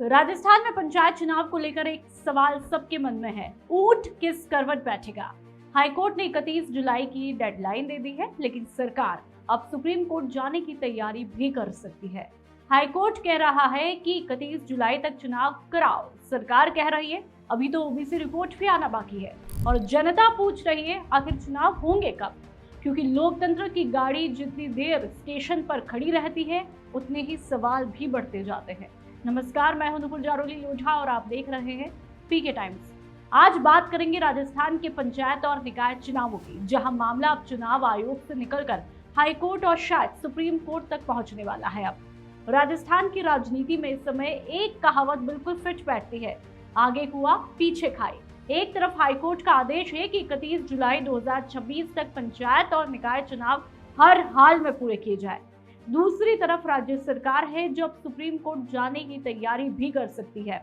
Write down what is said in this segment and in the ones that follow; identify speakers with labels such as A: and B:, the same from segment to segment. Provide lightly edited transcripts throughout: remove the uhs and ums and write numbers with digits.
A: राजस्थान में पंचायत चुनाव को लेकर एक सवाल सबके मन में है, ऊंट किस करवट बैठेगा। हाईकोर्ट ने 31 जुलाई की डेडलाइन दे दी है, लेकिन सरकार अब सुप्रीम कोर्ट जाने की तैयारी भी कर सकती है। हाईकोर्ट कह रहा है कि 31 जुलाई तक चुनाव कराओ। सरकार कह रही है अभी तो ओबीसी रिपोर्ट भी आना बाकी है, और जनता पूछ रही है आखिर चुनाव होंगे कब, क्योंकि लोकतंत्र की गाड़ी जितनी देर स्टेशन पर खड़ी रहती है उतने ही सवाल भी बढ़ते जाते हैं। नमस्कार, मैं हूं नुपुर जारोली लोढ़ा और आप देख रहे हैं पीके टाइम्स। आज बात करेंगे राजस्थान के पंचायत और निकाय चुनावों की, जहां मामला अब चुनाव आयोग से निकलकर हाईकोर्ट और शायद सुप्रीम कोर्ट तक पहुंचने वाला है। अब राजस्थान की राजनीति में इस समय एक कहावत बिल्कुल फिट बैठती है, आगे हुआ पीछे खाई। एक तरफ हाईकोर्ट का आदेश है कि 31 जुलाई 2026 तक पंचायत और निकाय चुनाव हर हाल में पूरे किए जाए। दूसरी तरफ राज्य सरकार है जो अब सुप्रीम कोर्ट जाने की तैयारी भी कर सकती है।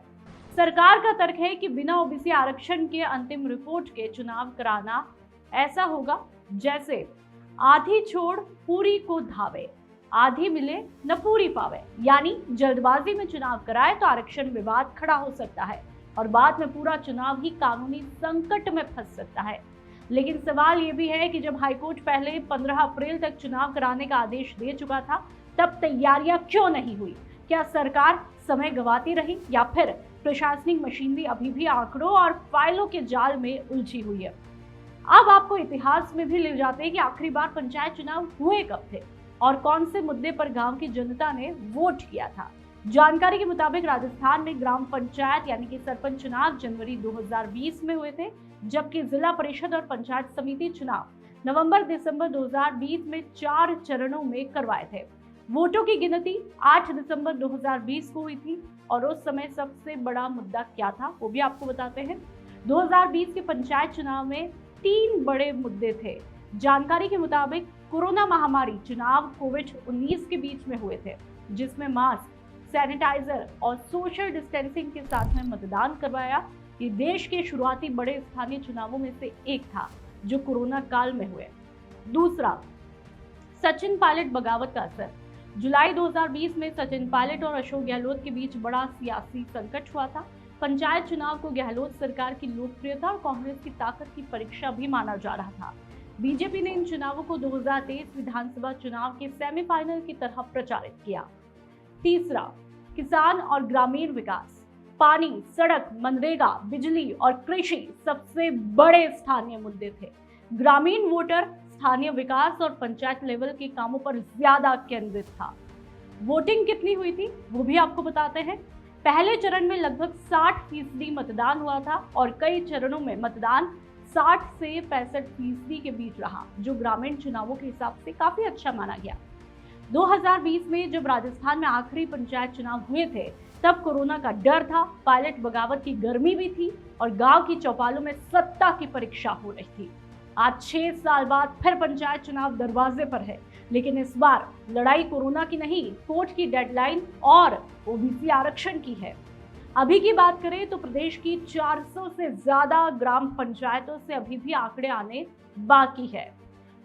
A: सरकार का तर्क है कि बिना ओबीसी आरक्षण के अंतिम रिपोर्ट के चुनाव कराना ऐसा होगा जैसे आधी छोड़ पूरी को धावे, आधी मिले न पूरी पावे। यानी जल्दबाजी में चुनाव कराए तो आरक्षण विवाद खड़ा हो सकता है और बाद में पूरा चुनाव ही कानूनी संकट में फंस सकता है। लेकिन सवाल ये भी है कि जब हाईकोर्ट पहले 15 अप्रैल तक चुनाव कराने का आदेश दे चुका था, तब तैयारियां क्यों नहीं हुई? क्या सरकार समय गंवाती रही या फिर प्रशासनिक मशीनरी अभी भी आंकड़ों और फाइलों के जाल में उलझी हुई है? अब आपको इतिहास में भी ले जाते हैं कि आखिरी बार पंचायत चुनाव हुए कब थे और कौन से मुद्दे पर गांव की जनता ने वोट किया था। जानकारी के मुताबिक राजस्थान में ग्राम पंचायत यानी कि सरपंच चुनाव जनवरी 2020 में हुए थे, जबकि जिला परिषद और पंचायत समिति चुनाव नवंबर-दिसंबर 2020 में 4 चरणों में करवाए थे। वोटों की गिनती 8 दिसंबर 2020 को हुई थी और उस समय सबसे बड़ा मुद्दा क्या था वो भी आपको बताते हैं। 2020 के पंचायत चुनाव में 3 बड़े मुद्दे थे। जानकारी के मुताबिक कोरोना महामारी चुनाव कोविड-19 के बीच में हुए थे, जिसमें मास्क, सैनिटाइजर और सोशल डिस्टेंसिंग के साथ में मतदान करवाया। ये देश के शुरुआती बड़े स्थानीय चुनावों में से एक था जो कोरोना काल में हुए। दूसरा, सचिन पायलट बगावत का असर। जुलाई 2020 में सचिन पायलट और अशोक गहलोत के बीच बड़ा सियासी संकट हुआ था। पंचायत चुनाव को गहलोत सरकार की लोकप्रियता और कांग्रेस की ताकत की परीक्षा भी माना जा रहा था। बीजेपी ने इन चुनावों को 2023 विधानसभा चुनाव के सेमीफाइनल की तरह प्रचारित किया। तीसरा, किसान और ग्रामीण विकास। पानी, सड़क, मनरेगा, बिजली और कृषि सबसे बड़े स्थानीय मुद्दे थे। ग्रामीण वोटर स्थानीय विकास और पंचायत लेवल के कामों पर ज्यादा केंद्रित था। वोटिंग कितनी हुई थी वो भी आपको बताते हैं। पहले चरण में लगभग 60% मतदान हुआ था और कई चरणों में मतदान 60 से 65% के बीच रहा, जो ग्रामीण चुनावों के हिसाब से काफी अच्छा माना गया। 2020 में जब राजस्थान में आखिरी पंचायत चुनाव हुए थे, तब कोरोना का डर था, पायलट बगावत की गर्मी भी थी और गांव की चौपालों में सत्ता की परीक्षा हो रही थी। आज 6 साल बाद फिर पंचायत चुनाव दरवाजे पर है, लेकिन इस बार लड़ाई कोरोना की नहीं, कोर्ट की डेडलाइन और ओबीसी आरक्षण की है। अभी की बात करें तो प्रदेश की 400 से ज्यादा ग्राम पंचायतों से अभी भी आंकड़े आने बाकी है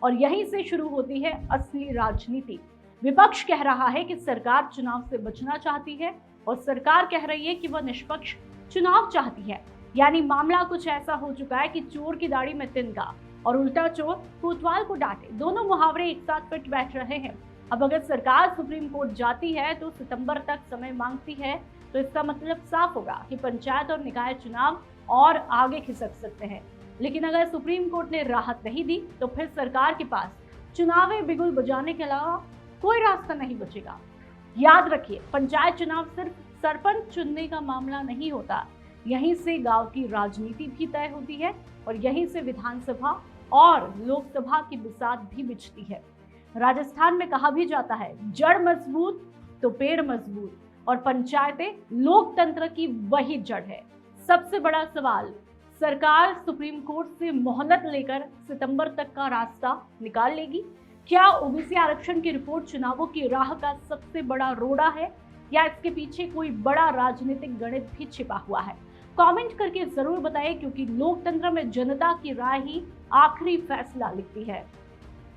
A: और यहीं से शुरू होती है असली राजनीति। विपक्ष कह रहा है कि सरकार चुनाव से बचना चाहती है और सरकार कह रही है कि वह निष्पक्ष चुनाव चाहती है। यानी मामला कुछ ऐसा हो चुका है कि चोर की दाढ़ी में तिनका और उल्टा चोर कोतवाल को डांटे। दोनों मुहावरे एक साथ फिट बैठ रहे हैं। अब अगर सरकार सुप्रीम कोर्ट जाती है तो सितंबर तक समय मांगती है, तो इसका मतलब साफ होगा कि पंचायत और निकाय चुनाव और आगे खिसक सकते हैं। लेकिन अगर सुप्रीम कोर्ट ने राहत नहीं दी तो फिर सरकार के पास चुनावी बिगुल बजाने के अलावा कोई रास्ता नहीं बचेगा। याद रखिए, पंचायत चुनाव सिर्फ सरपंच चुनने का मामला नहीं होता, यहीं से गांव की राजनीति भी तय होती है और यहीं से विधानसभा और लोकसभा की बिसात भी बिछती है। राजस्थान में कहा भी जाता है, जड़ मजबूत तो पेड़ मजबूत, और पंचायतें लोकतंत्र की वही जड़ है। सबसे बड़ा सवाल, सरकार सुप्रीम कोर्ट से मोहलत लेकर सितंबर तक का रास्ता निकाल लेगी? क्या ओबीसी आरक्षण की रिपोर्ट चुनावों की राह का सबसे बड़ा रोड़ा है या इसके पीछे कोई बड़ा राजनीतिक गणित भी छिपा हुआ है? कमेंट करके जरूर बताइए, क्योंकि लोकतंत्र में जनता की राय ही आखिरी फैसला लिखती है।